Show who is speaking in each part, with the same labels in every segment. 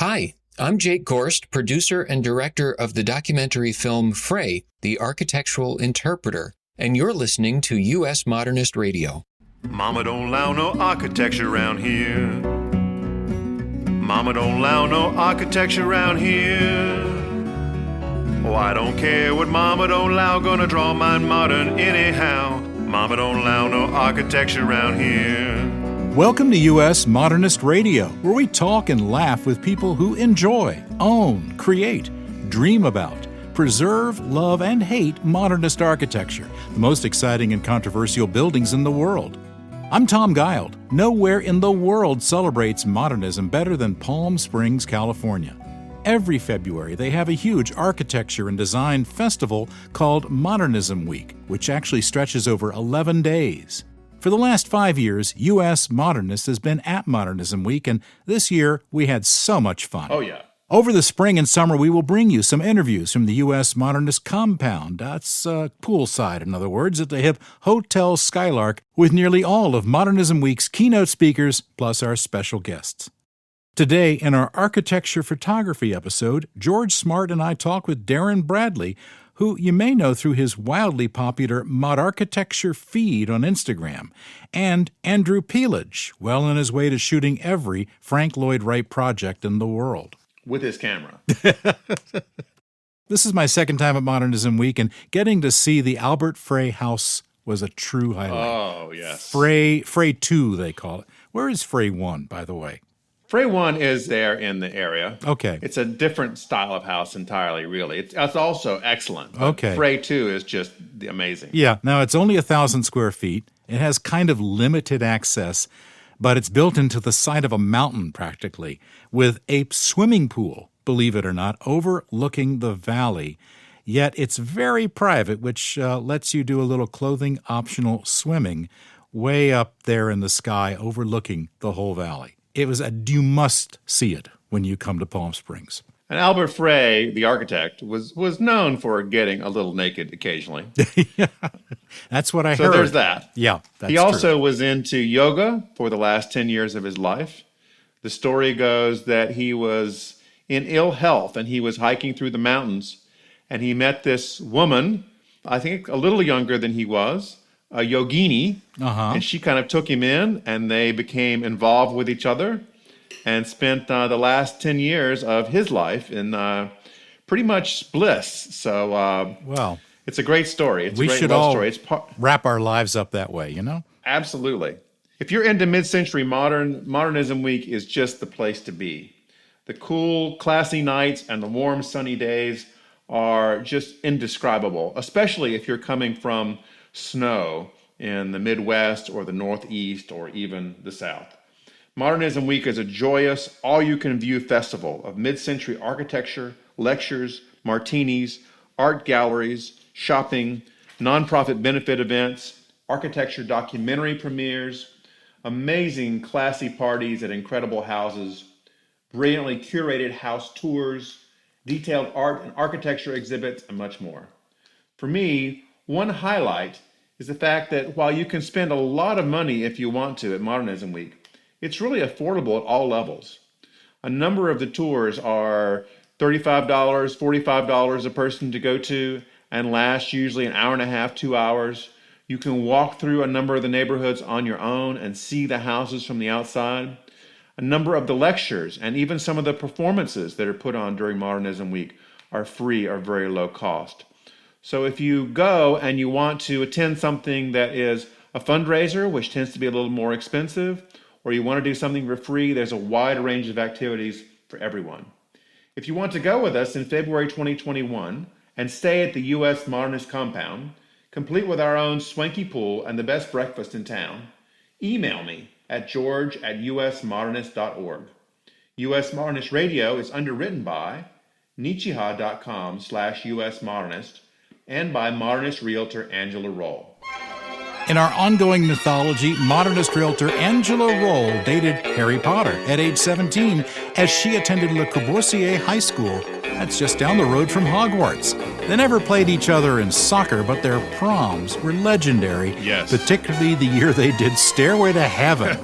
Speaker 1: Hi, I'm Jake Gorst, producer and director of the documentary film Frey, The Architectural Interpreter, and you're listening to U.S. Modernist Radio.
Speaker 2: Mama don't allow no architecture around here. Mama don't allow no architecture around here. Oh, I don't care what Mama don't allow, gonna draw mine modern anyhow. Mama don't allow no architecture around here.
Speaker 3: Welcome to U.S. Modernist Radio, where we talk and laugh with people who enjoy, own, create, dream about, preserve, love, and hate modernist architecture, the most exciting and controversial buildings in the world. I'm Tom Guild. Nowhere in the world celebrates modernism better than Palm Springs, California. Every February, they have a huge architecture and design festival called Modernism Week, which actually stretches over 11 days. For the last 5 years, U.S. Modernist has been at Modernism Week, and this year we had so much fun.
Speaker 2: Oh, yeah.
Speaker 3: Over the spring and summer, we will bring you some interviews from the U.S. Modernist compound. That's poolside, in other words, at the hip Hotel Skylark, with nearly all of Modernism Week's keynote speakers, plus our special guests. Today, in our architecture photography episode, George Smart and I talk with Darren Bradley, who you may know through his wildly popular Mod Architecture feed on Instagram, and Andrew Pielage, well on his way to shooting every Frank Lloyd Wright project in the world.
Speaker 2: With his camera.
Speaker 3: This is my second time at Modernism Week, and getting to see the Albert Frey house was a true highlight.
Speaker 2: Oh, yes.
Speaker 3: Frey 2, they call it. Where is Frey 1, by the way?
Speaker 2: Frey 1 is there in the area.
Speaker 3: Okay.
Speaker 2: It's a different style of house entirely, really. It's also excellent.
Speaker 3: Okay.
Speaker 2: Frey 2 is just amazing.
Speaker 3: Yeah. Now, it's only 1,000 square feet. It has kind of limited access, but it's built into the side of a mountain, practically, with a swimming pool, believe it or not, overlooking the valley. Yet it's very private, which lets you do a little clothing-optional swimming way up there in the sky, overlooking the whole valley. You must see it when you come to Palm Springs.
Speaker 2: And Albert Frey, the architect, was known for getting a little naked occasionally.
Speaker 3: Yeah, that's what I heard.
Speaker 2: So there's that.
Speaker 3: Yeah, that's
Speaker 2: He also was into yoga for the last 10 years of his life. The story goes that he was in ill health and he was hiking through the mountains and he met this woman, I think a little younger than he was, a yogini, and she kind of took him in, and they became involved with each other and spent the last 10 years of his life in pretty much bliss. So,
Speaker 3: well,
Speaker 2: it's a great story. It's
Speaker 3: we
Speaker 2: a great
Speaker 3: should
Speaker 2: love
Speaker 3: all
Speaker 2: story.
Speaker 3: wrap our lives up that way, you know?
Speaker 2: Absolutely. If you're into mid-century Modernism Week is just the place to be. The cool, classy nights and the warm, sunny days are just indescribable, especially if you're coming from snow in the Midwest or the Northeast or even the South. Modernism Week is a joyous, all-you-can-view festival of mid-century architecture, lectures, martinis, art galleries, shopping, nonprofit benefit events, architecture documentary premieres, amazing classy parties at incredible houses, brilliantly curated house tours, detailed art and architecture exhibits, and much more. For me, one highlight is the fact that while you can spend a lot of money if you want to at Modernism Week, it's really affordable at all levels. A number of the tours are $35, $45 a person to go to and last usually an hour and a half, 2 hours. You can walk through a number of the neighborhoods on your own and see the houses from the outside. A number of the lectures and even some of the performances that are put on during Modernism Week are free or very low cost. So if you go and you want to attend something that is a fundraiser, which tends to be a little more expensive, or you want to do something for free, there's a wide range of activities for everyone. If you want to go with us in February 2021 and stay at the U.S. Modernist compound, complete with our own swanky pool and the best breakfast in town, email me at george@usmodernist.org. U.S. Modernist Radio is underwritten by nichiha.com/usmodernist and by Modernist realtor Angela Roll.
Speaker 3: In our ongoing mythology, Modernist realtor Angela Roll dated Harry Potter at age 17 as she attended Le Corbusier High School. That's just down the road from Hogwarts. They never played each other in soccer, but their proms were legendary.
Speaker 2: Yes.
Speaker 3: Particularly the year they did Stairway to Heaven.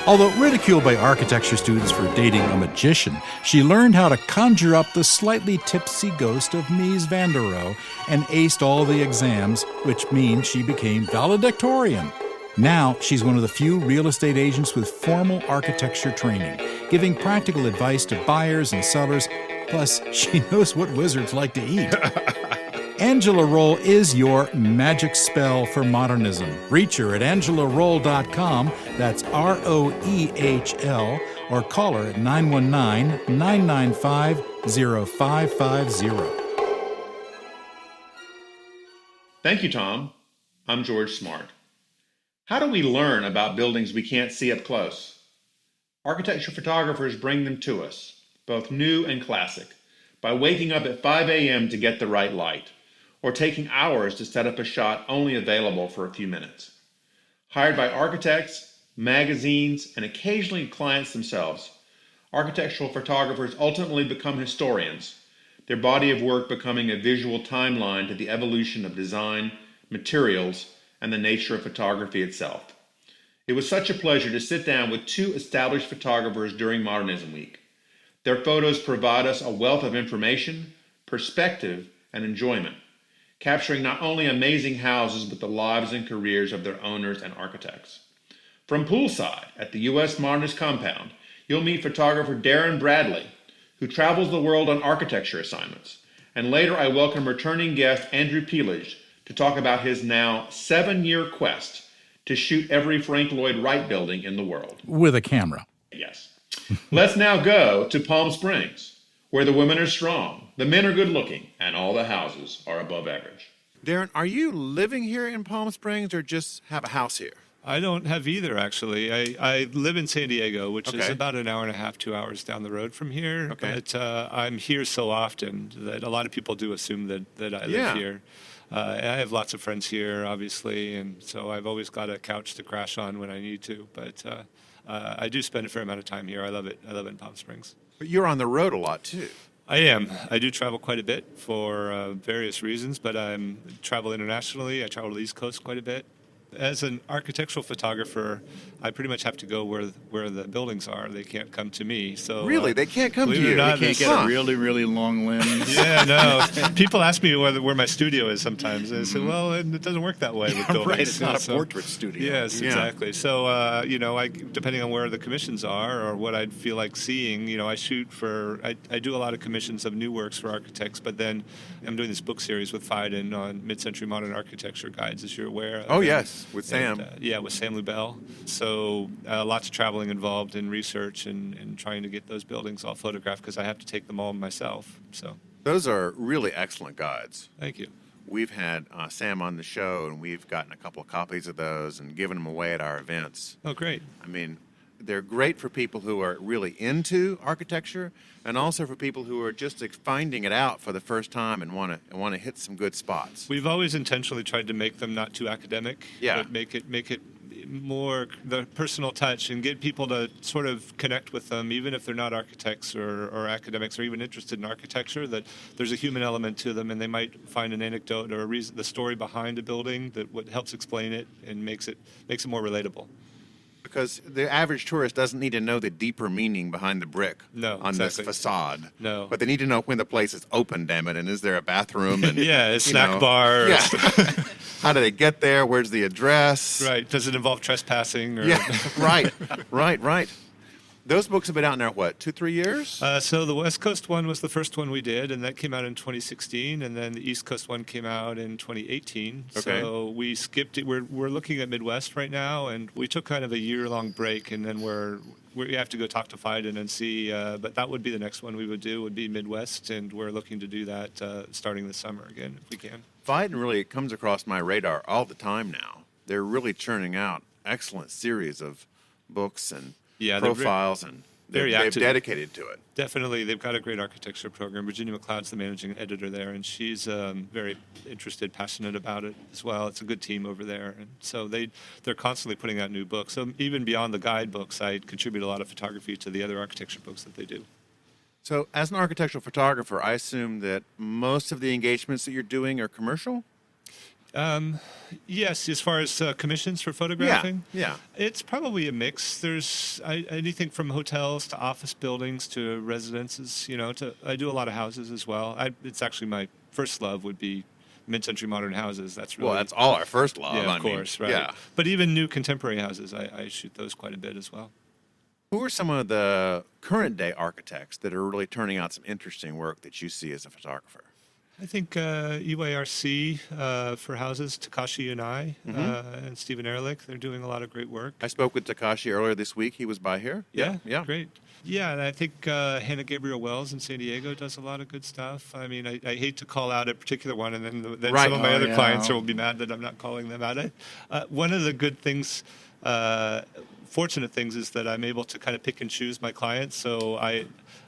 Speaker 3: Although ridiculed by architecture students for dating a magician, she learned how to conjure up the slightly tipsy ghost of Mies van der Rohe and aced all the exams, which means she became valedictorian. Now, she's one of the few real estate agents with formal architecture training, giving practical advice to buyers and sellers, plus she knows what wizards like to eat. Angela Roll is your magic spell for modernism. Reach her at angelaroll.com, that's ROEHL, or call her at 919-995-0550.
Speaker 2: Thank you, Tom. I'm George Smart. How do we learn about buildings we can't see up close? Architecture photographers bring them to us, both new and classic, by waking up at 5 a.m. to get the right light, or taking hours to set up a shot only available for a few minutes. Hired by architects, magazines, and occasionally clients themselves, architectural photographers ultimately become historians, their body of work becoming a visual timeline to the evolution of design, materials, and the nature of photography itself. It was such a pleasure to sit down with two established photographers during Modernism Week. Their photos provide us a wealth of information, perspective, and enjoyment, capturing not only amazing houses but the lives and careers of their owners and architects. From poolside at the U.S. Modernist compound, you'll meet photographer Darren Bradley, who travels the world on architecture assignments. And later I welcome returning guest Andrew Pielage to talk about his now 7-year quest to shoot every Frank Lloyd Wright building in the world.
Speaker 3: With a camera.
Speaker 2: Yes. Let's now go to Palm Springs, where the women are strong, the men are good looking, and all the houses are above average.
Speaker 4: Darren, are you living here in Palm Springs or just have a house here?
Speaker 5: I don't have either, actually. I live in San Diego, which is
Speaker 4: Okay.
Speaker 5: about an hour and a half, 2 hours down the road from here.
Speaker 4: Okay.
Speaker 5: But I'm here so often that a lot of people do assume that I live
Speaker 4: Yeah.
Speaker 5: here. And I have lots of friends here, obviously, and so I've always got a couch to crash on when I need to. But I do spend a fair amount of time here. I love it. I love it in Palm Springs.
Speaker 4: But you're on the road a lot, too.
Speaker 5: I am. I do travel quite a bit for various reasons, but I travel internationally. I travel to the East Coast quite a bit. As an architectural photographer, I pretty much have to go where the buildings are. They can't come to me. So
Speaker 4: Really? They can't come to
Speaker 5: believe it or
Speaker 4: you?
Speaker 5: not,
Speaker 4: They
Speaker 6: Can't
Speaker 5: this-
Speaker 6: get
Speaker 4: Huh.
Speaker 6: a really long lens.
Speaker 5: Yeah, no. People ask me where my studio is sometimes. And I say, well, it doesn't work that way with buildings.
Speaker 6: Right, it's not a
Speaker 5: So-
Speaker 6: portrait studio.
Speaker 5: Yes,
Speaker 4: Yeah.
Speaker 5: exactly. So, depending on where the commissions are or what I'd feel like seeing, I shoot I do a lot of commissions of new works for architects, but then I'm doing this book series with Fiden on mid-century modern architecture guides, as you're aware of.
Speaker 4: Oh, yes, with Sam.
Speaker 5: Yeah, with Sam Lubell. So lots of traveling involved in research and trying to get those buildings all photographed because I have to take them all myself. So
Speaker 4: Those are really excellent guides.
Speaker 5: thank you.
Speaker 4: We've had Sam on the show, and we've gotten a couple of copies of those and given them away at our events.
Speaker 5: Oh, great.
Speaker 4: I mean, they're great for people who are really into architecture, and also for people who are just finding it out for the first time and want to hit some good spots.
Speaker 5: We've always intentionally tried to make them not too academic,
Speaker 4: Yeah.
Speaker 5: but make it more the personal touch and get people to sort of connect with them, even if they're not architects or academics or even interested in architecture, that there's a human element to them and they might find an anecdote or a reason, the story behind a building that what helps explain it and makes it more relatable.
Speaker 4: Because the average tourist doesn't need to know the deeper meaning behind the brick
Speaker 5: No,
Speaker 4: on
Speaker 5: exactly.
Speaker 4: this facade.
Speaker 5: No.
Speaker 4: But they need to know when the place is open, damn it, and is there a bathroom? And,
Speaker 5: Yeah, a
Speaker 4: you
Speaker 5: snack
Speaker 4: know,
Speaker 5: bar.
Speaker 4: Yeah. How do they get there? Where's the address?
Speaker 5: Right. Does it involve trespassing? Or
Speaker 4: Yeah, right. Those books have been out now, what, 2-3 years?
Speaker 5: So the West Coast one was the first one we did, and that came out in 2016, and then the East Coast one came out in 2018.
Speaker 4: Okay.
Speaker 5: So we skipped it. We're looking at Midwest right now, and we took kind of a year-long break, and then we have to go talk to Fiden and see. But that would be the next one we would do, would be Midwest, and we're looking to do that starting this summer again, if we can.
Speaker 4: Fiden really comes across my radar all the time now. They're really churning out excellent series of books and
Speaker 5: Yeah, they're
Speaker 4: profiles, and
Speaker 5: very
Speaker 4: they've
Speaker 5: active.
Speaker 4: dedicated to it.
Speaker 5: Definitely, they've got a great architecture program. Virginia McLeod's the managing editor there, and she's very interested, passionate about it as well. It's a good team over there, and so they're constantly putting out new books. So even beyond the guidebooks, I contribute a lot of photography to the other architecture books that they do.
Speaker 4: So as an architectural photographer, I assume that most of the engagements that you're doing are commercial?
Speaker 5: Yes, as far as commissions for photographing?
Speaker 4: Yeah.
Speaker 5: It's probably a mix. There's anything from hotels to office buildings to residences, I do a lot of houses as well. It's actually my first love would be mid-century modern houses. That's really...
Speaker 4: Well, that's all our first love.
Speaker 5: Yeah, of course, right.
Speaker 4: Yeah.
Speaker 5: But even new contemporary houses, I shoot those quite a bit as well.
Speaker 4: Who are some of the current day architects that are really turning out some interesting work that you see as a photographer?
Speaker 5: I think EYRC for houses, Takashi and I, and Stephen Ehrlich, they're doing a lot of great work.
Speaker 4: I spoke with Takashi earlier this week. He was by here.
Speaker 5: Yeah, great. Yeah, and I think Hannah Gabriel Wells in San Diego does a lot of good stuff. I mean, I hate to call out a particular one, and then
Speaker 4: Right.
Speaker 5: some of my other clients
Speaker 6: yeah.
Speaker 5: will be mad that I'm not calling them out. One of the good things, fortunate things, is that I'm able to kind of pick and choose my clients. So I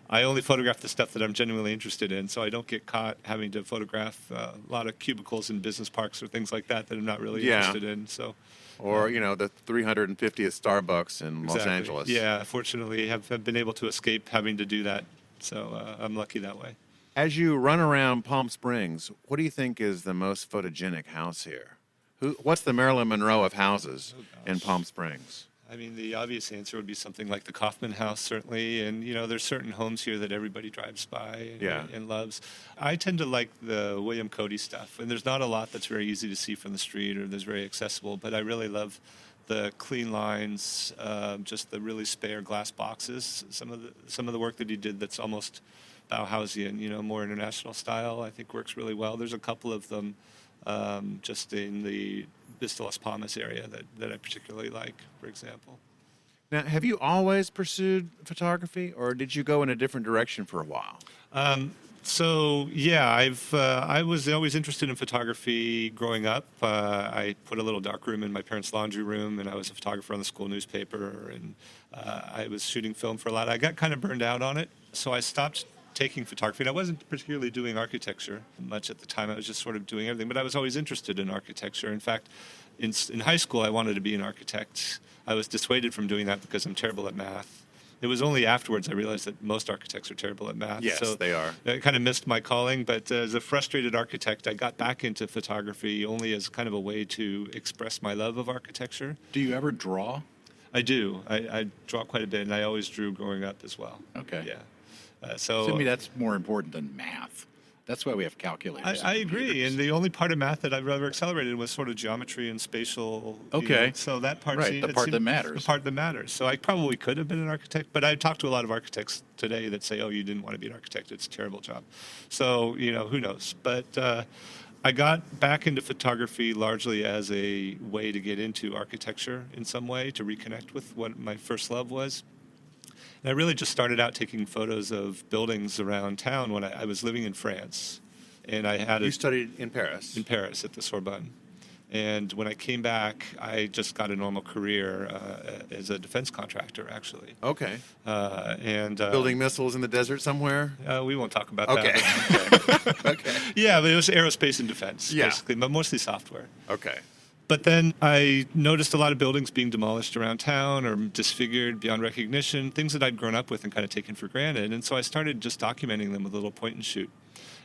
Speaker 5: only photograph the stuff that I'm genuinely interested in, so I don't get caught having to photograph a lot of cubicles in business parks or things like that I'm not really interested in. So,
Speaker 4: Or, the 350th Starbucks in Los Angeles.
Speaker 5: Yeah, fortunately, have been able to escape having to do that. So I'm lucky that way.
Speaker 4: As you run around Palm Springs, what do you think is the most photogenic house here? What's the Marilyn Monroe of houses in Palm Springs?
Speaker 5: I mean, the obvious answer would be something like the Kaufman House, certainly. And, there's certain homes here that everybody drives by and loves. I tend to like the William Cody stuff. And there's not a lot that's very easy to see from the street or that's very accessible. But I really love the clean lines, just the really spare glass boxes. Some of the work that he did that's almost Bauhausian, more international style, I think works really well. There's a couple of them just in the Vista Las Palmas area that I particularly like, for example.
Speaker 4: Now, have you always pursued photography, or did you go in a different direction for a while?
Speaker 5: I was always interested in photography growing up. I put a little darkroom in my parents' laundry room, and I was a photographer on the school newspaper, and I was shooting film for a lot. I got kind of burned out on it, so I stopped taking photography. And I wasn't particularly doing architecture much at the time. I was just sort of doing everything, but I was always interested in architecture. In fact, in high school, I wanted to be an architect. I was dissuaded from doing that because I'm terrible at math. It was only afterwards I realized that most architects are terrible at math.
Speaker 4: Yes,
Speaker 5: so
Speaker 4: they are.
Speaker 5: I kind of missed my calling, but as a frustrated architect, I got back into photography only as kind of a way to express my love of architecture.
Speaker 6: Do you ever draw?
Speaker 5: I do. I draw quite a bit, and I always drew growing up as well.
Speaker 6: Okay.
Speaker 5: Yeah.
Speaker 6: To me, that's more important than math. That's why we have calculators.
Speaker 5: I agree, and the only part of math that I've ever accelerated was sort of geometry and spatial.
Speaker 6: Okay.
Speaker 5: So that part,
Speaker 6: Right, the part that matters.
Speaker 5: The part that matters. So I probably could have been an architect, but I talked to a lot of architects today that say, "Oh, you didn't want to be an architect; it's a terrible job." So who knows? But I got back into photography largely as a way to get into architecture in some way, to reconnect with what my first love was. And I really just started out taking photos of buildings around town when I was living in France. And I had
Speaker 4: You studied in Paris?
Speaker 5: in Paris at the Sorbonne. And when I came back, I just got a normal career as a defense contractor, actually.
Speaker 4: Okay.
Speaker 5: Building
Speaker 4: missiles in the desert somewhere?
Speaker 5: We won't talk about
Speaker 4: Okay.
Speaker 5: that.
Speaker 4: Okay.
Speaker 5: Yeah, but it was aerospace and defense,
Speaker 4: Yeah.
Speaker 5: basically, but mostly software.
Speaker 4: Okay.
Speaker 5: But then I noticed a lot of buildings being demolished around town or disfigured beyond recognition, things that I'd grown up with and kind of taken for granted. And so I started just documenting them with a little point and shoot.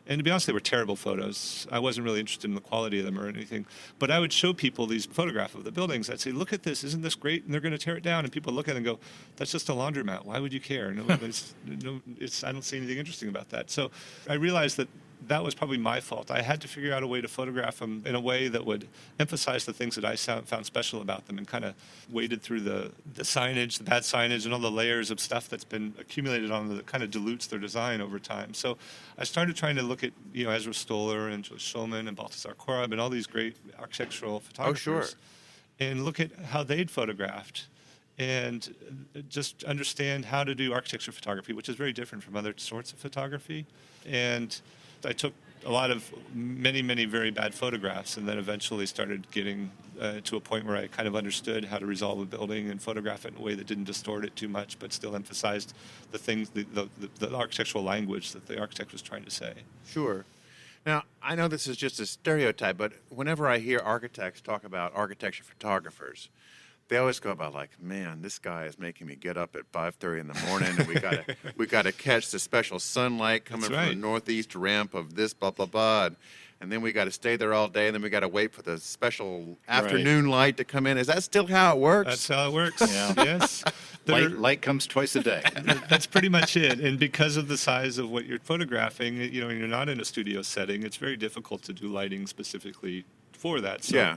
Speaker 5: And to be honest, they were terrible photos. I wasn't really interested in the quality of them or anything. But I would show people these photographs of the buildings. I'd say, look at this. Isn't this great? And they're going to tear it down. And people look at it and go, that's just a laundromat. Why would you care? I don't see anything interesting about that. So I realized that was probably my fault. I had to figure out a way to photograph them in a way that would emphasize the things that I found special about them and kind of waded through the signage, the bad signage, and all the layers of stuff that's been accumulated on them that kind of dilutes their design over time. So I started trying to look at, Ezra Stoller and Shulman and Balthasar Korab and all these great architectural photographers.
Speaker 4: Oh, sure.
Speaker 5: And look at how they'd photographed and just understand how to do architecture photography, which is very different from other sorts of photography. And I took a lot of many, many very bad photographs and then eventually started getting to a point where I kind of understood how to resolve a building and photograph it in a way that didn't distort it too much but still emphasized the things, the architectural language that the architect was trying to say.
Speaker 4: Sure. Now, I know this is just a stereotype, but whenever I hear architects talk about architecture photographers, they always go about like, man, this guy is making me get up at 5:30 in the morning, and we got to catch the special sunlight coming from the northeast ramp of this blah blah blah. and then we got to stay there all day, and then we got to wait for the special afternoon light to come in. Is that still how it works?
Speaker 5: That's how it works.
Speaker 6: Yeah.
Speaker 5: Yes.
Speaker 6: Light comes twice a day.
Speaker 5: That's pretty much it. And because of the size of what you're photographing, you're not in a studio setting. It's very difficult to do lighting specifically for that. So
Speaker 4: Yeah.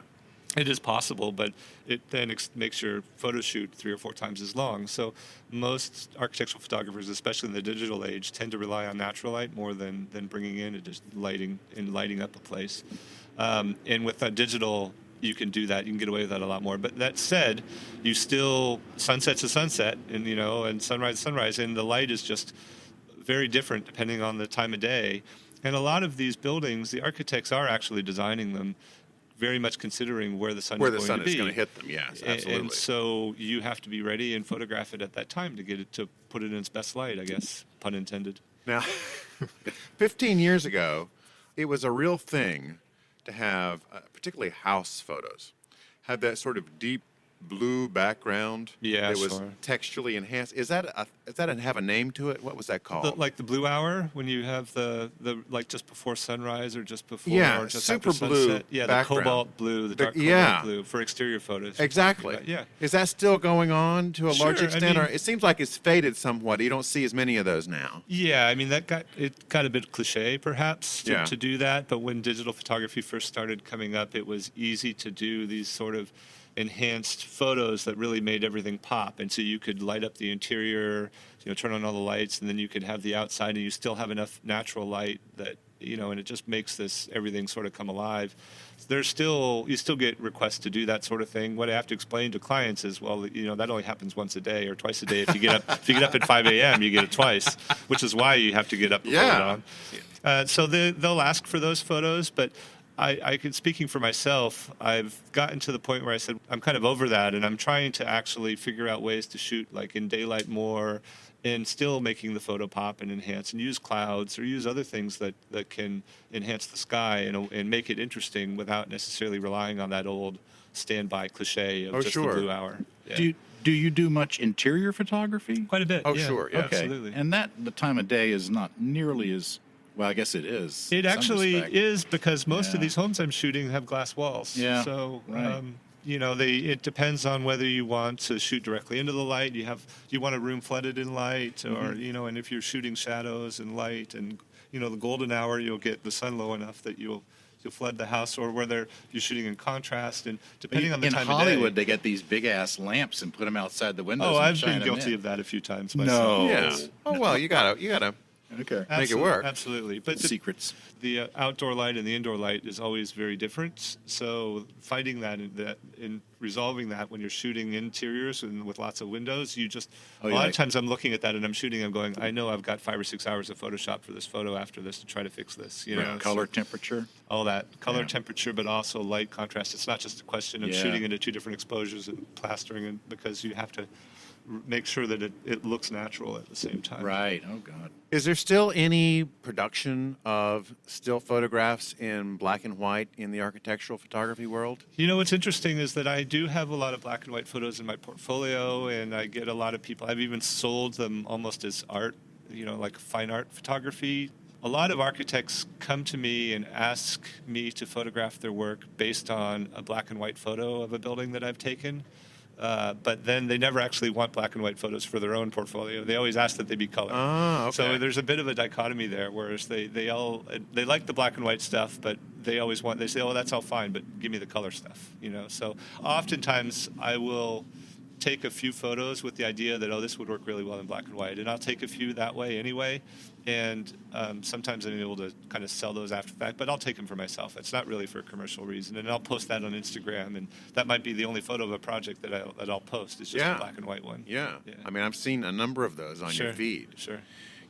Speaker 5: it is possible, but it then makes your photo shoot 3 or 4 times as long. So most architectural photographers, especially in the digital age, tend to rely on natural light more than bringing in and just lighting up a place. And with a digital, you can do that. You can get away with that a lot more. But that said, you still sunset to sunset, and sunrise to sunrise, and the light is just very different depending on the time of day. And a lot of these buildings, the architects are actually designing them very much considering where the sun
Speaker 4: Where
Speaker 5: is
Speaker 4: the
Speaker 5: going
Speaker 4: sun
Speaker 5: to
Speaker 4: is
Speaker 5: be.
Speaker 4: going to hit them, yes, absolutely.
Speaker 5: And so you have to be ready and photograph it at that time to put it in its best light, I guess, pun intended.
Speaker 4: Now, 15 years ago, it was a real thing to have, particularly house photos, had that sort of deep blue background.
Speaker 5: Yeah,
Speaker 4: that was
Speaker 5: sure.
Speaker 4: texturally enhanced. Does that have a name to it? What was that called?
Speaker 5: Like the blue hour, when you have the like just before sunrise or just before or just
Speaker 4: super
Speaker 5: after
Speaker 4: blue
Speaker 5: sunset. Yeah,
Speaker 4: background.
Speaker 5: the cobalt blue, the dark
Speaker 4: yeah.
Speaker 5: cobalt blue for exterior photos.
Speaker 4: Exactly.
Speaker 5: Yeah.
Speaker 4: Is that still going on to a large
Speaker 5: Sure,
Speaker 4: extent,
Speaker 5: I mean-
Speaker 4: or it seems like it's faded somewhat? You don't see as many of those now.
Speaker 5: Yeah, I mean it got a bit cliche perhaps
Speaker 4: Yeah.
Speaker 5: to do that, but when digital photography first started coming up, it was easy to do these sort of enhanced photos that really made everything pop. And so you could light up the interior, turn on all the lights, and then you could have the outside, and you still have enough natural light that, and it just makes everything sort of come alive. You still get requests to do that sort of thing. What I have to explain to clients is, well, that only happens once a day or twice a day. If you get up at 5 a.m., you get it twice, which is why you have to get up before dawn. So they'll ask for those photos, but speaking for myself, I've gotten to the point where I said I'm kind of over that, and I'm trying to actually figure out ways to shoot like in daylight more, and still making the photo pop and enhance, and use clouds or use other things that can enhance the sky and make it interesting without necessarily relying on that old standby cliche of just the blue hour. Yeah.
Speaker 6: Do you do much interior photography?
Speaker 5: Quite a bit.
Speaker 4: Oh,
Speaker 5: yeah.
Speaker 4: sure, yeah.
Speaker 6: Okay.
Speaker 5: Absolutely.
Speaker 6: And the time of day is not nearly as, well, I guess it is.
Speaker 5: It
Speaker 6: in some
Speaker 5: actually
Speaker 6: respect.
Speaker 5: is, because most of
Speaker 6: Yeah.
Speaker 5: these homes I'm shooting have glass walls.
Speaker 6: Yeah,
Speaker 5: So,
Speaker 6: right.
Speaker 5: it depends on whether you want to shoot directly into the light. You want a room flooded in light, or and if you're shooting shadows and light, and the golden hour, you'll get the sun low enough that you'll flood the house, or whether you're shooting in contrast, and depending on the
Speaker 6: in
Speaker 5: time
Speaker 6: Hollywood,
Speaker 5: of day.
Speaker 6: they get these big ass lamps and put them outside the windows.
Speaker 5: Oh,
Speaker 6: and
Speaker 5: I've
Speaker 6: shine
Speaker 5: been
Speaker 6: 'em
Speaker 5: guilty
Speaker 6: in.
Speaker 5: of that a few times
Speaker 6: No.
Speaker 5: myself.
Speaker 4: Yeah. Oh, well, you gotta
Speaker 6: Okay.
Speaker 4: make it work.
Speaker 5: Absolutely. But
Speaker 6: Secrets.
Speaker 5: the outdoor light and the indoor light is always very different. So finding that in resolving that when you're shooting interiors and with lots of windows, a lot of times I'm looking at that and I'm going, I know I've got 5 or 6 hours of Photoshop for this photo after this to try to fix this.
Speaker 6: Color, temperature.
Speaker 5: all that color, temperature, but also light contrast. It's not just a question of shooting into 2 different exposures and plastering it, because you have to make sure that it looks natural at the same time.
Speaker 6: Right. Oh, God.
Speaker 4: Is there still any production of still photographs in black and white in the architectural photography world?
Speaker 5: What's interesting is that I do have a lot of black and white photos in my portfolio, and I get a lot of people. I've even sold them almost as art, like fine art photography. A lot of architects come to me and ask me to photograph their work based on a black and white photo of a building that I've taken. But then they never actually want black and white photos for their own portfolio. They always ask that they be color.
Speaker 4: Oh, okay.
Speaker 5: So there's a bit of a dichotomy there, whereas they like the black and white stuff, but they say, oh, that's all fine, but give me the color stuff, So oftentimes I will take a few photos with the idea that, this would work really well in black and white, and I'll take a few that way anyway. And sometimes I'm able to kind of sell those after the fact, but I'll take them for myself. It's not really for a commercial reason, and I'll post that on Instagram, and that might be the only photo of a project that I'll post. It's just a black and white one.
Speaker 4: Yeah. I mean, I've seen a number of those on your feed.
Speaker 5: Sure.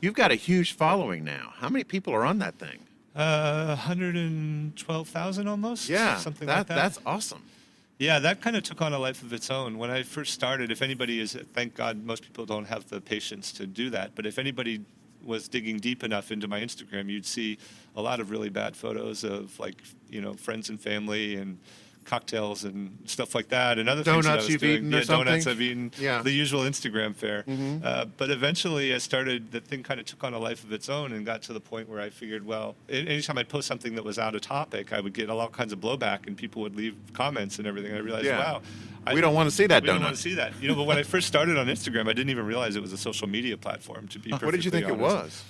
Speaker 4: You've got a huge following now. How many people are on that thing?
Speaker 5: 112,000 almost.
Speaker 4: Yeah,
Speaker 5: something like that.
Speaker 4: That's awesome.
Speaker 5: Yeah, that kind of took on a life of its own. When I first started, if anybody thank God most people don't have the patience to do that, but if anybody was digging deep enough into my Instagram, you'd see a lot of really bad photos of friends and family and cocktails and stuff like that, and other things that I
Speaker 2: Donuts
Speaker 5: was
Speaker 2: you've
Speaker 5: doing.
Speaker 2: eaten
Speaker 5: Yeah,
Speaker 2: or something?
Speaker 5: donuts I've eaten.
Speaker 2: Yeah.
Speaker 5: The usual Instagram fare. But eventually, the thing kind of took on a life of its own and got to the point where I figured, well, anytime I'd post something that was out of topic, I would get all kinds of blowback, and people would leave comments and everything. I realized, wow.
Speaker 2: We don't want to see that
Speaker 5: We
Speaker 2: donut.
Speaker 5: don't want to see that. But when I first started on Instagram, I didn't even realize it was a social media platform, to be perfectly
Speaker 2: What did you think
Speaker 5: honest.
Speaker 2: it was?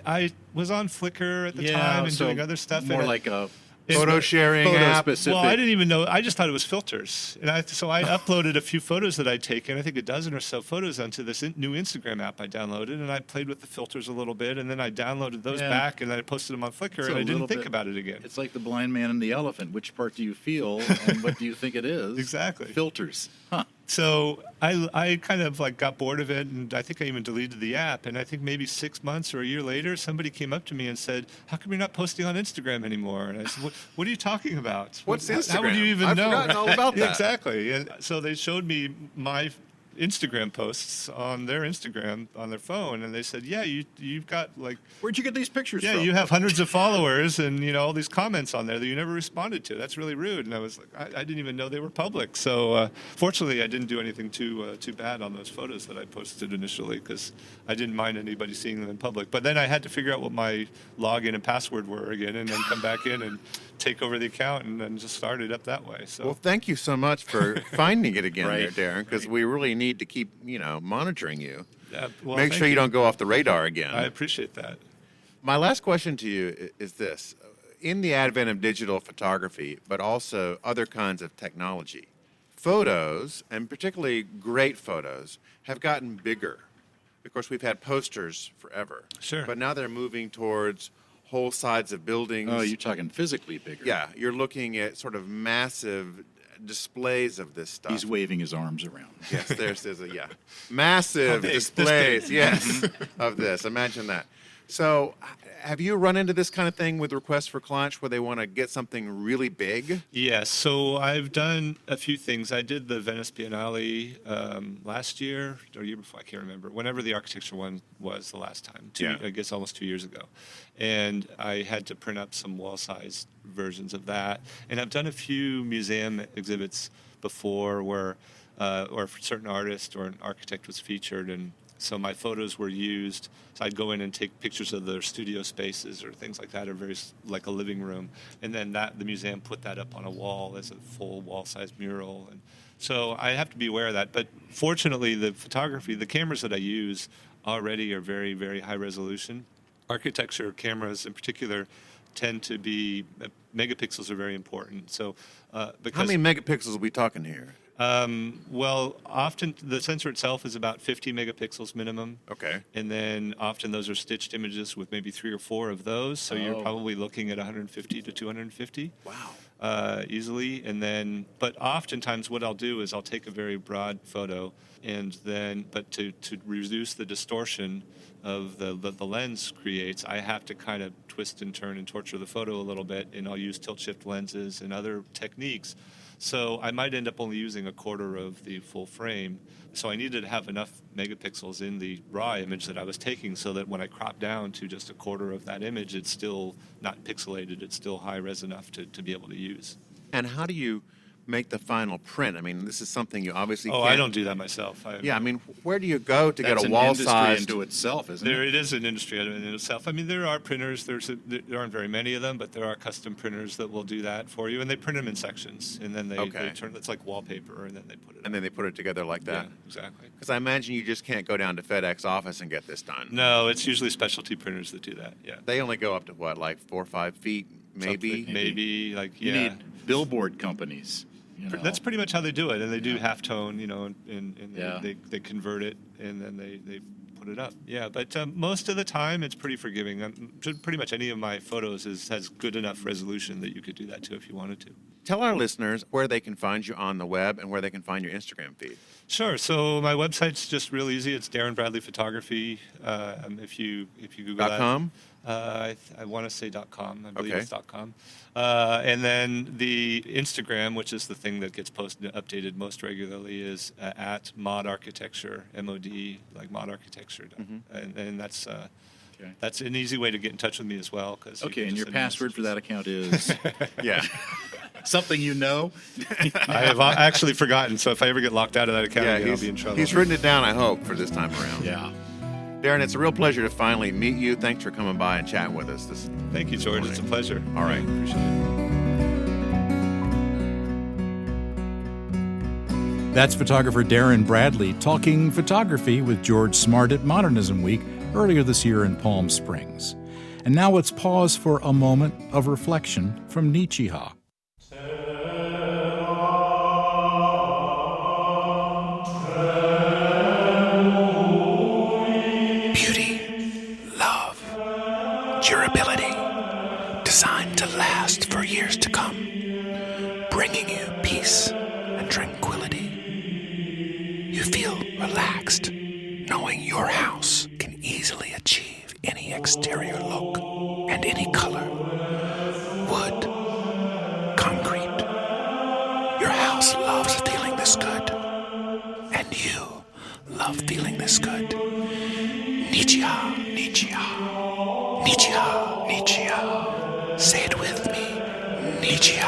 Speaker 5: I was on Flickr at the time and
Speaker 6: so
Speaker 5: doing other stuff.
Speaker 6: More
Speaker 5: and
Speaker 6: like a
Speaker 2: Photo sharing
Speaker 6: photo
Speaker 2: app.
Speaker 6: specific.
Speaker 5: well, I didn't even know. I just thought it was filters, and so I uploaded a few photos that I'd taken. I think a dozen or so photos onto this new Instagram app I downloaded, and I played with the filters a little bit, and then I downloaded those back, and then I posted them on Flickr,
Speaker 6: It's
Speaker 5: and
Speaker 6: a
Speaker 5: I didn't
Speaker 6: little
Speaker 5: think
Speaker 6: bit-
Speaker 5: about it again.
Speaker 6: It's like the blind man and the elephant. Which part do you feel, and what do you think it is?
Speaker 5: Exactly.
Speaker 6: Filters. Huh.
Speaker 5: So I kind of like got bored of it, and I think I even deleted the app. And I think maybe 6 months or a year later, somebody came up to me and said, "How come you're not posting on Instagram anymore?" And I said, "What are you talking about?
Speaker 2: What's
Speaker 5: How would
Speaker 2: Instagram?
Speaker 5: you even
Speaker 2: I've
Speaker 5: know?"
Speaker 2: forgotten all about that.
Speaker 5: Exactly. And so they showed me my Instagram posts on their Instagram on their phone, and they said, "Yeah, you've got like."
Speaker 6: Where'd you get these pictures
Speaker 5: Yeah,
Speaker 6: from?
Speaker 5: you have hundreds of followers and, all these comments on there that you never responded to. That's really rude. And I was like, I didn't even know they were public. So fortunately, I didn't do anything too bad on those photos that I posted initially because I didn't mind anybody seeing them in public. But then I had to figure out what my login and password were again and then come back in and take over the account and then just start it up that way. So.
Speaker 2: Well, thank you so much for finding it again
Speaker 6: Right.
Speaker 2: there, Darren, because we really need to keep, monitoring you.
Speaker 5: Yeah, well,
Speaker 2: Make
Speaker 5: thank
Speaker 2: sure you don't go off the radar again.
Speaker 5: I appreciate that.
Speaker 2: My last question to you is this. In the advent of digital photography, but also other kinds of technology, photos, and particularly great photos, have gotten bigger. Of course, we've had posters forever.
Speaker 5: Sure.
Speaker 2: But now they're moving towards whole sides of buildings.
Speaker 6: Oh, you're talking physically bigger.
Speaker 2: Yeah, you're looking at sort of massive displays of this stuff.
Speaker 6: He's waving his arms around.
Speaker 2: Yes, there's massive
Speaker 5: big? This
Speaker 2: displays.
Speaker 5: big?
Speaker 2: Yes, of this. Imagine that. So, have you run into this kind of thing with requests for clients where they want to get something really big?
Speaker 5: Yes, so I've done a few things. I did the Venice Biennale last year or year before, I can't remember, whenever the architecture one was the last time, I guess almost 2 years ago. And I had to print up some wall-sized versions of that. And I've done a few museum exhibits before where or for certain artist or an architect was featured, and so my photos were used. So I'd go in and take pictures of their studio spaces or things like that, or very like a living room, and then the museum put that up on a wall as a full wall-sized mural. And so I have to be aware of that. But fortunately, the cameras that I use already are very, very high resolution. Architecture cameras, in particular, tend to be megapixels are very important. So because
Speaker 2: How many megapixels are we talking here?
Speaker 5: well, often the sensor itself is about 50 megapixels minimum.
Speaker 2: Okay.
Speaker 5: And then often those are stitched images with maybe 3 or 4 of those. So you're probably looking at 150 to 250.
Speaker 2: Wow.
Speaker 5: Easily. And then, but oftentimes what I'll do is I'll take a very broad photo and then, but to reduce the distortion of the lens creates, I have to kind of twist and turn and torture the photo a little bit, and I'll use tilt shift lenses and other techniques. So I might end up only using a quarter of the full frame. So I needed to have enough megapixels in the raw image that I was taking so that when I crop down to just a quarter of that image, it's still not pixelated. It's still high res enough to be able to use.
Speaker 2: And how do you make the final print? I mean, this is something you obviously
Speaker 5: Oh,
Speaker 2: can't...
Speaker 5: I don't do that myself.
Speaker 2: Yeah, I mean, where do you go to
Speaker 6: That's
Speaker 2: get a
Speaker 6: an
Speaker 2: wall-sized...
Speaker 6: industry into itself, isn't
Speaker 5: There
Speaker 6: it?
Speaker 5: it is an industry in itself. I mean, there are printers. There aren't very many of them, but there are custom printers that will do that for you, and they print them in sections, and then they turn. It's like wallpaper, and then they put it.
Speaker 2: And then they put it together like that?
Speaker 5: Yeah, exactly.
Speaker 2: Because I imagine you just can't go down to FedEx office and get this done.
Speaker 5: No, it's usually specialty printers that do that. Yeah.
Speaker 2: They only go up to what, like 4 or 5 feet, maybe?
Speaker 6: Something.
Speaker 5: Maybe like
Speaker 6: You
Speaker 5: yeah.
Speaker 6: need billboard companies. You know.
Speaker 5: That's pretty much how they do it, and they do halftone, and
Speaker 6: Yeah.
Speaker 5: they convert it, and then they put it up. Yeah, but most of the time it's pretty forgiving. Pretty much any of my photos has good enough resolution that you could do that too if you wanted to.
Speaker 2: Tell our listeners where they can find you on the web and where they can find your Instagram feed.
Speaker 5: Sure. So my website's just real easy. It's Darren Bradley Photography. If you Google that.
Speaker 2: .com?
Speaker 5: I want to say .com. I believe
Speaker 2: Okay.
Speaker 5: it's .com. And then the Instagram, which is the thing that gets updated most regularly, is at Mod Architecture, MOD, like Mod Architecture. And that's that's an easy way to get in touch with me as well.
Speaker 6: Okay, and your password for that account is?
Speaker 2: Yeah.
Speaker 6: Something you know?
Speaker 5: I have actually forgotten, so if I ever get locked out of that account again, I'll be in trouble.
Speaker 4: He's written it down, I hope, for this time around.
Speaker 6: Yeah.
Speaker 4: Darren, it's a real pleasure to finally meet you. Thanks for coming by and chatting with us.
Speaker 5: Thank you, George. It's a pleasure.
Speaker 4: All right.
Speaker 5: Appreciate it.
Speaker 3: That's photographer Darren Bradley talking photography with George Smart at Modernism Week earlier this year in Palm Springs. And now let's pause for a moment of reflection from Nietzsche.
Speaker 7: Beauty, love, durability, designed to last for years to come, bringing you peace and tranquility. You feel relaxed, knowing your house can easily achieve any exterior look and any color. Wood, concrete. Your house loves feeling this good. And you love feeling this good. Nietzsche, Nietzsche, Nietzsche, Nietzsche. Say it with me. Nietzsche.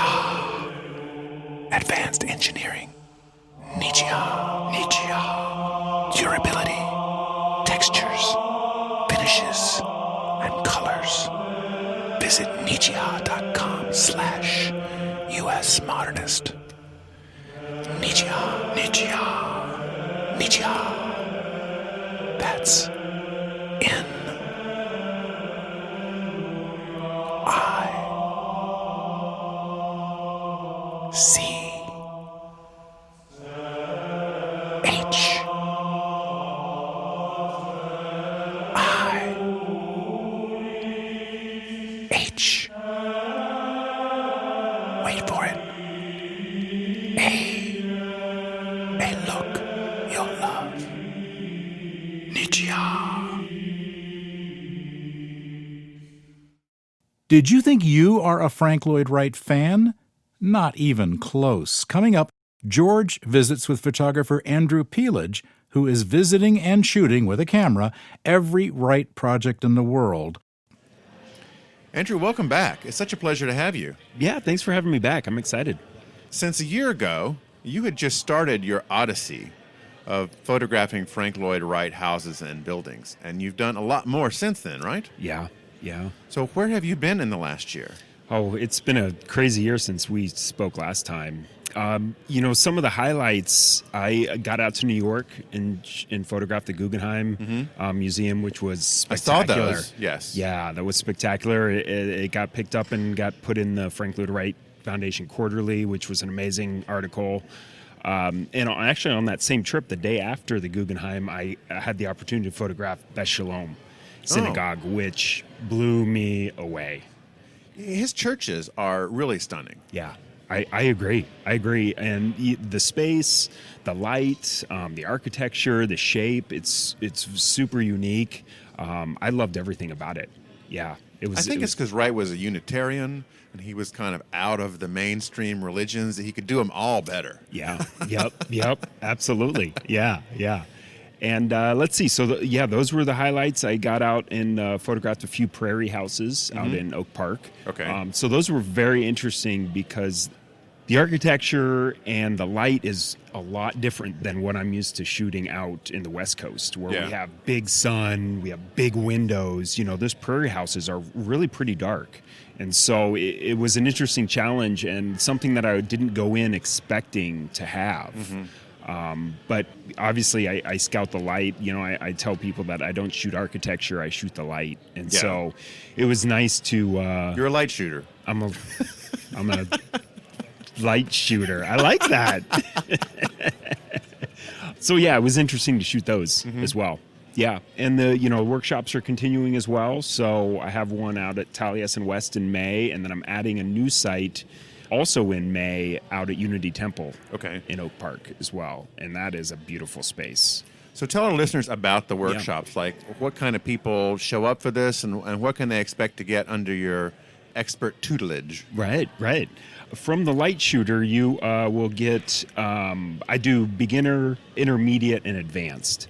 Speaker 7: Advanced engineering. Nietzsche, Nietzsche. Durability, textures, finishes, and colors. Visit Nietzsche.com/US Modernist. Nietzsche, Nietzsche, Nietzsche. That's N-I-C-H. Wait for it. A look you'll love. Nietzsche.
Speaker 3: Did you think you are a Frank Lloyd Wright fan? Not even close. Coming up, George visits with photographer Andrew Pielage, who is visiting and shooting with a camera every Wright project in the world.
Speaker 4: Andrew, welcome back. It's such a pleasure to have you.
Speaker 8: Yeah, thanks for having me back. I'm excited.
Speaker 4: Since a year ago, you had just started your odyssey of photographing Frank Lloyd Wright houses and buildings, and you've done a lot more since then, right?
Speaker 8: Yeah.
Speaker 4: So where have you been in the last year?
Speaker 8: Oh, it's been a crazy year since we spoke last time. Some of the highlights, I got out to New York and photographed the Guggenheim Museum, which was spectacular.
Speaker 4: I saw those, yes.
Speaker 8: Yeah, that was spectacular. It got picked up and got put in the Frank Lloyd Wright Foundation Quarterly, which was an amazing article. And actually on that same trip, the day after the Guggenheim, I had the opportunity to photograph Beth Shalom Synagogue, which blew me away.
Speaker 4: His churches are really stunning.
Speaker 8: Yeah, I agree. And the space, the light, the architecture, the shape, it's super unique. I loved everything about it. Yeah, it was.
Speaker 4: I think it's because Wright was a Unitarian, and he was kind of out of the mainstream religions, that he could do them all better.
Speaker 8: Yeah, yep, absolutely. Yeah. And let's see. So, those were the highlights. I got out and photographed a few prairie houses out in Oak Park.
Speaker 4: Okay.
Speaker 8: So those were very interesting because the architecture and the light is a lot different than what I'm used to shooting out in the West Coast, where we have big sun, we have big windows. Those prairie houses are really pretty dark. And so it was an interesting challenge and something that I didn't go in expecting to have. But obviously I scout the light. I tell people that I don't shoot architecture, I shoot the light. And so it was nice to...
Speaker 4: You're a light shooter.
Speaker 8: I'm a light shooter. I like that. So it was interesting to shoot those as well. Yeah, and the workshops are continuing as well. So I have one out at Taliesin West in May, and then I'm adding a new site also in May out at Unity Temple in Oak Park as well. And that is a beautiful space.
Speaker 4: So tell our listeners about the workshops. Like, what kind of people show up for this, and what can they expect to get under your expert tutelage?
Speaker 8: Right. From the light shooter, you will get, I do beginner, intermediate, and advanced.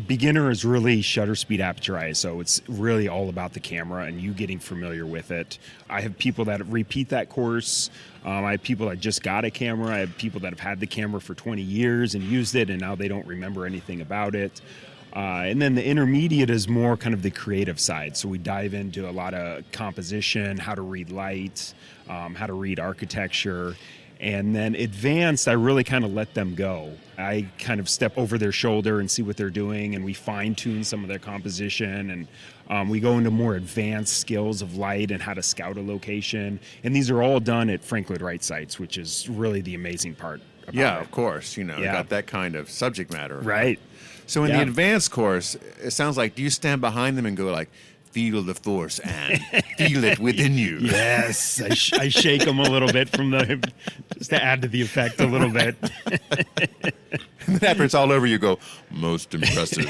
Speaker 8: Beginner is really shutter speed aperture ISO. It's really all about the camera and you getting familiar with it. I have people that repeat that course. I have people that just got a camera. I have people that have had the camera for 20 years and used it, and now they don't remember anything about it. And then the intermediate is more kind of the creative side. So we dive into a lot of composition, how to read light, how to read architecture. And then advanced, I really kind of let them go. I kind of step over their shoulder and see what they're doing, and we fine-tune some of their composition, and we go into more advanced skills of light and how to scout a location. And these are all done at Frank Lloyd Wright sites, which is really the amazing part about it.
Speaker 4: Of course. Got that kind of subject matter.
Speaker 8: Right.
Speaker 4: So in the advanced course, it sounds like, do you stand behind them and go like, feel the force and feel it within you?
Speaker 8: Yes, I shake them a little bit just to add to the effect a little bit.
Speaker 4: And then after it's all over, you go, most impressive.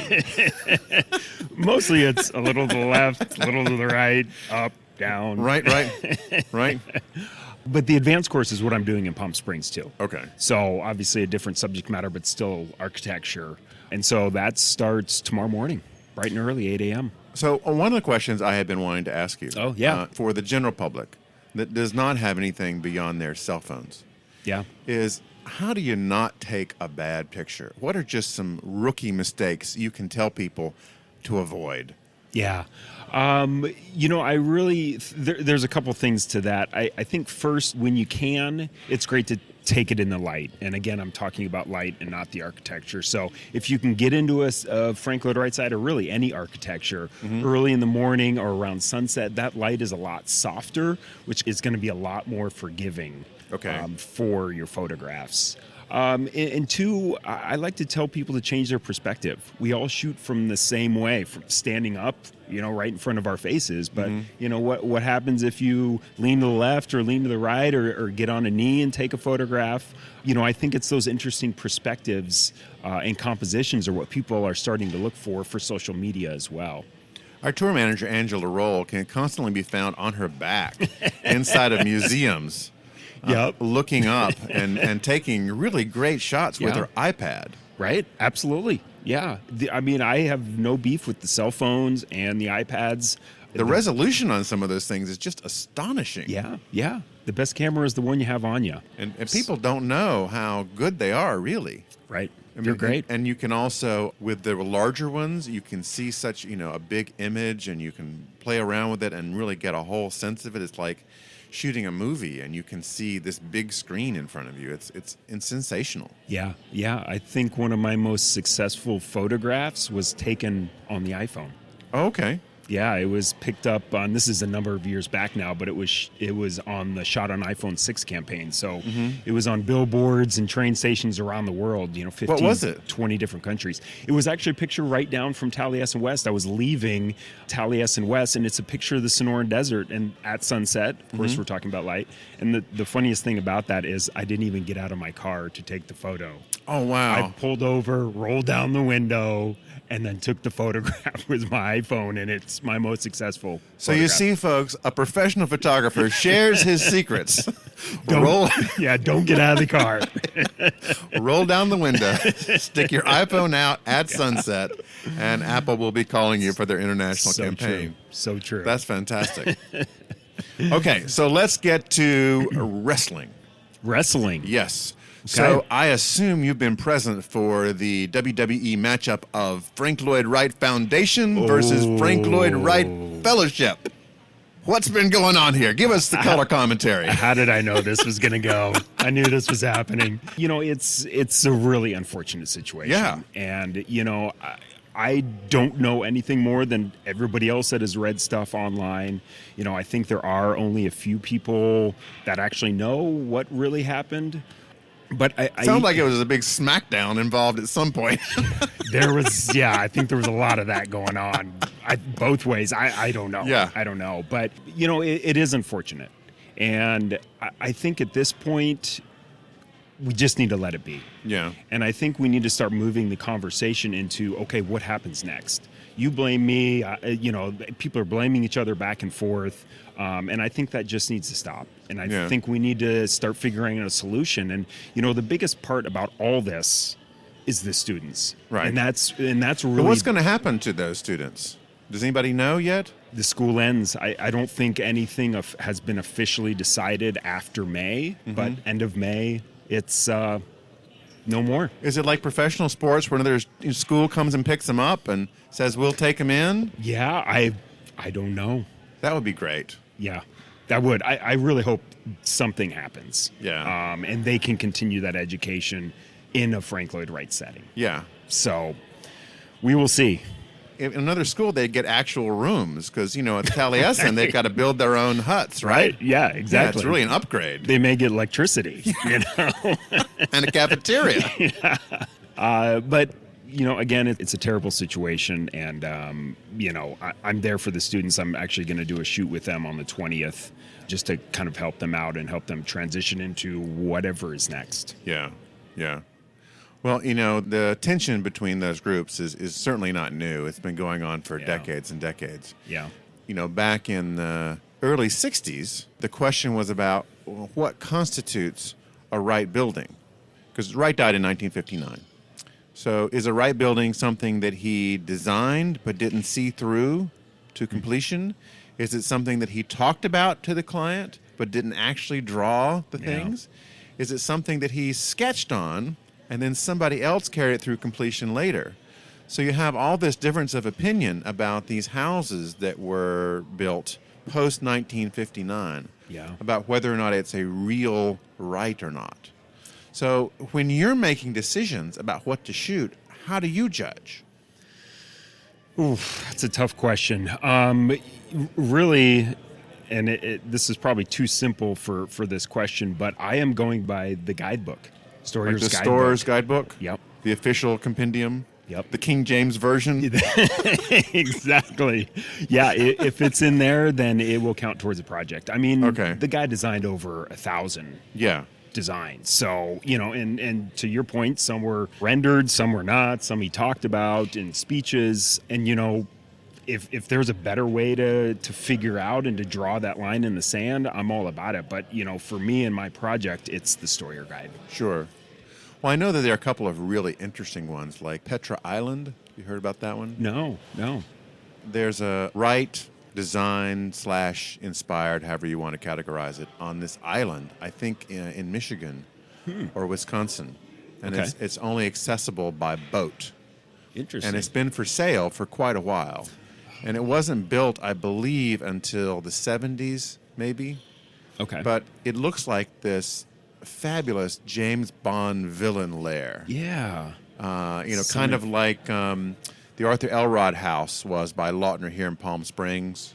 Speaker 8: Mostly it's a little to the left, a little to the right, up, down.
Speaker 4: Right.
Speaker 8: But the advanced course is what I'm doing in Palm Springs too.
Speaker 4: Okay.
Speaker 8: So obviously a different subject matter, but still architecture. And so that starts tomorrow morning, bright and early, 8 a.m.
Speaker 4: So one of the questions I have been wanting to ask you, for the general public that does not have anything beyond their cell phones, is how do you not take a bad picture? What are just some rookie mistakes you can tell people to avoid?
Speaker 8: Yeah. I really, there's a couple things to that. I think first, when you can, it's great to take it in the light. And again, I'm talking about light and not the architecture. So if you can get into a Frank Lloyd Wright site or really any architecture early in the morning or around sunset, that light is a lot softer, which is going to be a lot more forgiving for your photographs. And two, I like to tell people to change their perspective. We all shoot from the same way, from standing up, right in front of our faces. But, what happens if you lean to the left or lean to the right or get on a knee and take a photograph? I think it's those interesting perspectives and compositions are what people are starting to look for social media as well.
Speaker 4: Our tour manager, Angela Roll, can constantly be found on her back inside of museums. Looking up and taking really great shots with her iPad.
Speaker 8: Right? Absolutely. Yeah. I have no beef with the cell phones and the iPads.
Speaker 4: The resolution on some of those things is just astonishing.
Speaker 8: Yeah. The best camera is the one you have on you.
Speaker 4: And people don't know how good they are, really.
Speaker 8: Right. They're great.
Speaker 4: And you can also, with the larger ones, you can see such, a big image and you can play around with it and really get a whole sense of it. It's like shooting a movie and you can see this big screen in front of you. It's sensational.
Speaker 8: Yeah. I think one of my most successful photographs was taken on the iPhone.
Speaker 4: Oh, okay.
Speaker 8: Yeah, it was picked up on, this is a number of years back now, but it was on the Shot on iPhone 6 campaign. So it was on billboards and train stations around the world, 15,
Speaker 4: what was it?
Speaker 8: 20 different countries. It was actually a picture right down from Taliesin West. I was leaving Taliesin West, and it's a picture of the Sonoran Desert and at sunset. Of course, we're talking about light. And the funniest thing about that is I didn't even get out of my car to take the photo.
Speaker 4: Oh, wow.
Speaker 8: I pulled over, rolled down the window, and then took the photograph with my iPhone, and it's my most successful
Speaker 4: So
Speaker 8: photograph.
Speaker 4: you see, folks, a professional photographer shares his secrets.
Speaker 8: Don't get out of the car.
Speaker 4: Roll down the window, stick your iPhone out at sunset, and Apple will be calling you for their international campaign.
Speaker 8: So true.
Speaker 4: That's fantastic. Okay, so let's get to wrestling.
Speaker 8: Wrestling.
Speaker 4: Yes.
Speaker 8: Okay.
Speaker 4: So I assume you've been present for the WWE matchup of Frank Lloyd Wright Foundation versus Frank Lloyd Wright Fellowship. What's been going on here? Give us the color commentary.
Speaker 8: How did I know this was going to go? I knew this was happening. It's a really unfortunate situation.
Speaker 4: Yeah.
Speaker 8: And, I don't know anything more than everybody else that has read stuff online. I think there are only a few people that actually know what really happened. But
Speaker 4: Sounds like it was a big smackdown involved at some point.
Speaker 8: There was, I think there was a lot of that going on both ways. I don't know.
Speaker 4: Yeah.
Speaker 8: I don't know. But, it is unfortunate. And I think at this point, we just need to let it be.
Speaker 4: Yeah.
Speaker 8: And I think we need to start moving the conversation into, okay, what happens next? You blame me, people are blaming each other back and forth. And I think that just needs to stop. And I think we need to start figuring out a solution. And, the biggest part about all this is the students.
Speaker 2: Right.
Speaker 8: And that's
Speaker 2: But
Speaker 8: really
Speaker 2: what's going to happen to those students? Does anybody know yet?
Speaker 8: the school ends. I don't think anything has been officially decided after May, but end of May, it's no more.
Speaker 2: Is it like professional sports where another school comes and picks them up and says, we'll take them in?
Speaker 8: Yeah, I don't know.
Speaker 2: That would be great.
Speaker 8: Yeah, that would. I really hope something happens.
Speaker 2: Yeah.
Speaker 8: And they can continue that education in a Frank Lloyd Wright setting.
Speaker 2: Yeah.
Speaker 8: So we will see.
Speaker 2: In another school, they'd get actual rooms because, at Taliesin, they've got to build their own huts, right?
Speaker 8: Yeah, exactly.
Speaker 2: Yeah, it's really an upgrade.
Speaker 8: They may get electricity,
Speaker 2: And a cafeteria.
Speaker 8: But, again, it's a terrible situation. And, I'm there for the students. I'm actually going to do a shoot with them on the 20th just to kind of help them out and help them transition into whatever is next.
Speaker 2: Yeah, yeah. Well, the tension between those groups is certainly not new. It's been going on for decades and decades.
Speaker 8: Yeah.
Speaker 2: Back in the early 60s, the question was about what constitutes a Wright building. Because Wright died in 1959. So is a Wright building something that he designed but didn't see through to completion? Is it something that he talked about to the client but didn't actually draw the things? Is it something that he sketched on and then somebody else carried it through completion later? So you have all this difference of opinion about these houses that were built post-1959, about whether or not it's a real Wright or not. So when you're making decisions about what to shoot, how do you judge?
Speaker 8: Oof, that's a tough question. Really, and this is probably too simple for this question, but I am going by the guidebook.
Speaker 2: Like the Store's guidebook?
Speaker 8: Yep.
Speaker 2: The official compendium?
Speaker 8: Yep.
Speaker 2: The King James Version?
Speaker 8: Exactly. Yeah, if it's in there, then it will count towards a project. I mean, the guy designed over 1,000 designs. So, and to your point, some were rendered, some were not, some he talked about in speeches. And, if there's a better way to figure out and to draw that line in the sand, I'm all about it. But, for me and my project, it's the Stoyer Guide.
Speaker 2: Sure. Well, I know that there are a couple of really interesting ones, like Petra Island. You heard about that one?
Speaker 8: No.
Speaker 2: There's a Wright design / inspired, however you want to categorize it, on this island, I think in Michigan or Wisconsin. And it's only accessible by boat.
Speaker 8: Interesting.
Speaker 2: And it's been for sale for quite a while. And it wasn't built, I believe, until the 70s, maybe.
Speaker 8: Okay.
Speaker 2: But it looks like this fabulous James Bond villain lair.
Speaker 8: Yeah.
Speaker 2: Kind of like the Arthur Elrod house was by Lautner here in Palm Springs,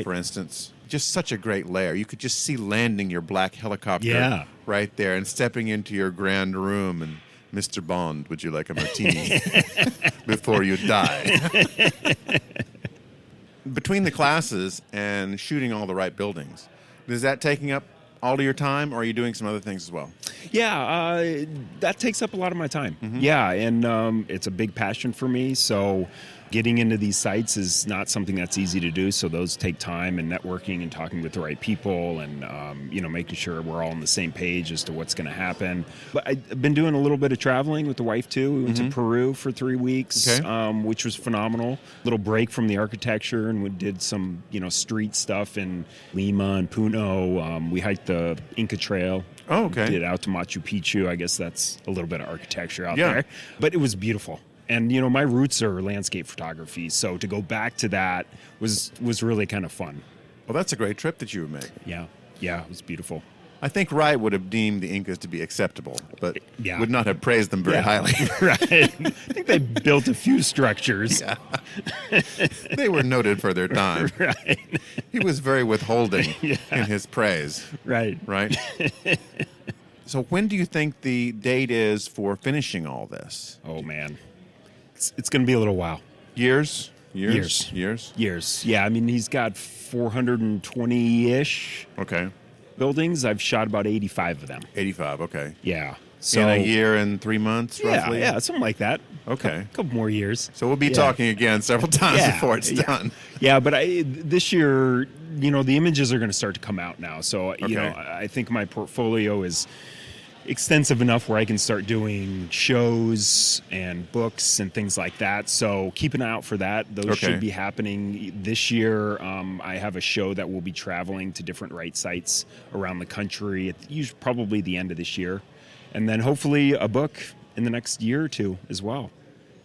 Speaker 2: for instance. Just such a great lair. You could just see landing your black helicopter right there and stepping into your grand room and, Mr. Bond, would you like a martini before you die? Between the classes and shooting all the right buildings, is that taking up all of your time, or are you doing some other things as well?
Speaker 8: Yeah, that takes up a lot of my time. Yeah, and it's a big passion for me, so getting into these sites is not something that's easy to do, so those take time and networking and talking with the right people and, making sure we're all on the same page as to what's going to happen. But I've been doing a little bit of traveling with the wife, too. We went to Peru for 3 weeks, which was phenomenal. Little break from the architecture, and we did some, street stuff in Lima and Puno. We hiked the Inca Trail.
Speaker 2: Oh, okay.
Speaker 8: Did out to Machu Picchu. I guess that's a little bit of architecture out there. But it was beautiful. And, my roots are landscape photography, so to go back to that was really kind of fun.
Speaker 2: Well, that's a great trip that you would make.
Speaker 8: Yeah, it was beautiful.
Speaker 2: I think Wright would have deemed the Incas to be acceptable, but would not have praised them very highly.
Speaker 8: Right. I think they built a few structures.
Speaker 2: Yeah. They were noted for their time.
Speaker 8: Right.
Speaker 2: He was very withholding in his praise.
Speaker 8: Right.
Speaker 2: So when do you think the date is for finishing all this?
Speaker 8: Oh, man. It's going to be a little while.
Speaker 2: Years?
Speaker 8: Yeah, I mean, he's got 420-ish buildings. I've shot about 85 of them.
Speaker 2: 85, okay.
Speaker 8: Yeah.
Speaker 2: So in a year and 3 months, roughly?
Speaker 8: Yeah, something like that.
Speaker 2: Okay.
Speaker 8: A couple more years.
Speaker 2: So we'll be talking again several times before it's done.
Speaker 8: Yeah, but this year, the images are going to start to come out now. So, I think my portfolio is extensive enough where I can start doing shows and books and things like that. So keep an eye out for that. Those should be happening this year. I have a show that will be traveling to different Wright sites around the country at probably the end of this year. And then hopefully a book in the next year or two as well.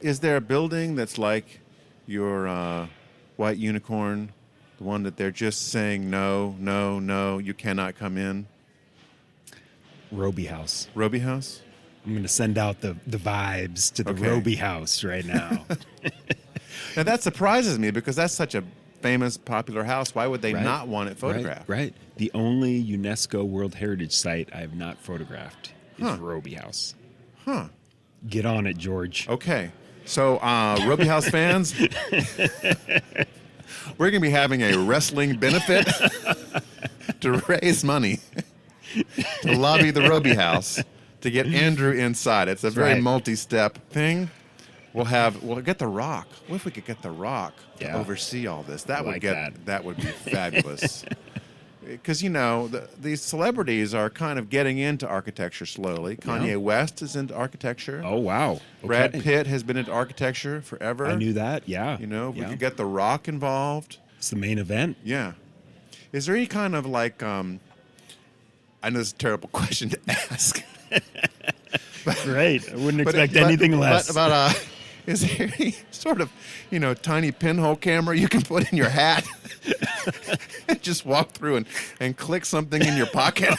Speaker 4: Is there a building that's like your White Unicorn, the one that they're just saying, no, no, no, you cannot come in?
Speaker 8: Roby House.
Speaker 4: Roby House?
Speaker 8: I'm going to send out the vibes to the Roby House right now.
Speaker 4: Now that surprises me because that's such a famous, popular house. Why would they not want it photographed?
Speaker 8: Right. The only UNESCO World Heritage Site I have not photographed is Roby House.
Speaker 4: Huh.
Speaker 8: Get on it, George.
Speaker 4: Okay. So, Roby House fans, we're going to be having a wrestling benefit to raise money to lobby the Roby House to get Andrew inside. It's a very multi-step thing. We'll get The Rock. What if we could get The Rock to oversee all this? That would be fabulous. Because, these celebrities are kind of getting into architecture slowly. Kanye West is into architecture.
Speaker 8: Oh, wow. Okay.
Speaker 4: Brad Pitt has been into architecture forever.
Speaker 8: I knew that, yeah.
Speaker 4: We could get The Rock involved.
Speaker 8: It's the main event.
Speaker 4: Yeah. Is there any kind of like, I know it's a terrible question to ask.
Speaker 8: Right. I wouldn't expect anything less.
Speaker 4: But is there any sort of, tiny pinhole camera you can put in your hat and just walk through and click something in your pocket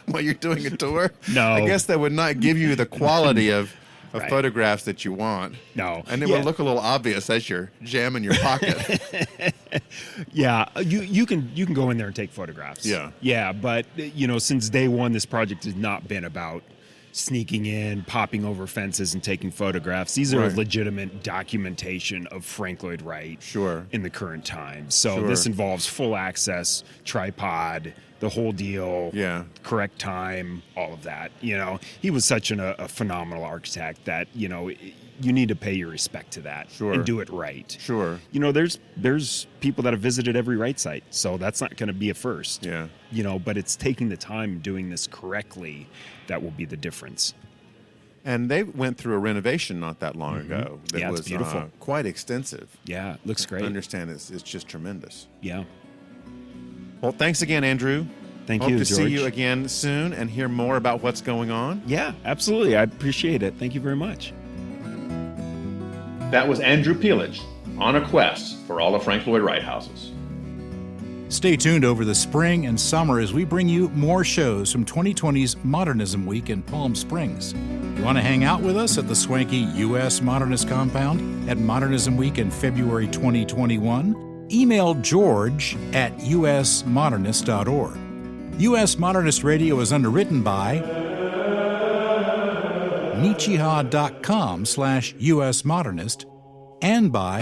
Speaker 4: while you're doing a tour?
Speaker 8: No.
Speaker 4: I guess that would not give you the quality of photographs that you want.
Speaker 8: No.
Speaker 4: And it would look a little obvious as you're jamming your pocket.
Speaker 8: Yeah, you can go in there and take photographs.
Speaker 4: Yeah.
Speaker 8: Yeah, but, since day one, this project has not been about sneaking in, popping over fences, and taking photographs. These are legitimate documentation of Frank Lloyd Wright in the current time. So this involves full access, tripod, the whole deal, correct time, all of that. He was such a phenomenal architect that, you need to pay your respect to that and do it right.
Speaker 4: Sure.
Speaker 8: There's people that have visited every Wright site, so that's not going to be a first.
Speaker 4: Yeah.
Speaker 8: But it's taking the time doing this correctly that will be the difference.
Speaker 4: And they went through a renovation not that long ago. That was
Speaker 8: it's beautiful.
Speaker 4: Quite extensive.
Speaker 8: Yeah, looks great.
Speaker 4: I understand it's just tremendous.
Speaker 8: Yeah.
Speaker 4: Well, thanks again, Andrew.
Speaker 8: Thank
Speaker 4: Hope
Speaker 8: you,
Speaker 4: to
Speaker 8: George.
Speaker 4: see you again soon and hear more about what's going on.
Speaker 8: Yeah, absolutely. I appreciate it. Thank you very much.
Speaker 2: That was Andrew Pielage on a quest for all the Frank Lloyd Wright houses.
Speaker 3: Stay tuned over the spring and summer as we bring you more shows from 2020's Modernism Week in Palm Springs. You want to hang out with us at the swanky U.S. Modernist compound at Modernism Week in February 2021? Email George at usmodernist.org. U.S. Modernist Radio is underwritten by Nichiha.com/US Modernist and by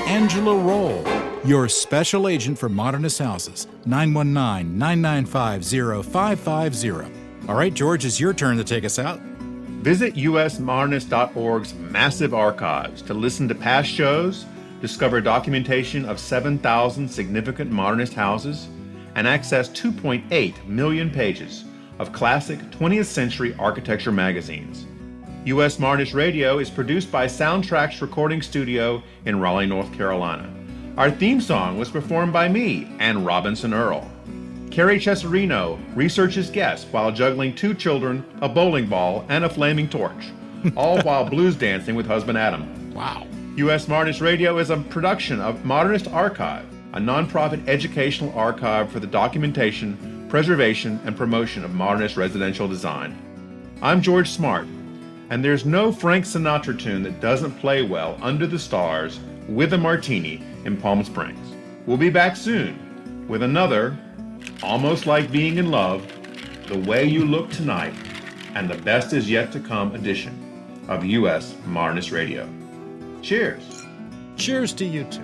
Speaker 3: Angela Roll, your special agent for Modernist houses, 919-995-0550. All right, George, it's your turn to take us out.
Speaker 2: Visit usmodernist.org's massive archives to listen to past shows, discover documentation of 7,000 significant Modernist houses, and access 2.8 million pages of classic 20th century architecture magazines. U.S. Modernist Radio is produced by Soundtracks Recording Studio in Raleigh, North Carolina. Our theme song was performed by me, Ann Robinson Earl. Carrie Cesarino researches guests while juggling 2 children, a bowling ball, and a flaming torch, all while blues dancing with husband Adam.
Speaker 3: Wow.
Speaker 2: U.S. Modernist Radio is a production of Modernist Archive, a nonprofit educational archive for the documentation, preservation, and promotion of Modernist residential design. I'm George Smart, and there's no Frank Sinatra tune that doesn't play well under the stars with a martini in Palm Springs. We'll be back soon with another Almost Like Being in Love, The Way You Look Tonight, and the Best Is Yet to Come edition of U.S. Modernist Radio. Cheers.
Speaker 3: Cheers to you too.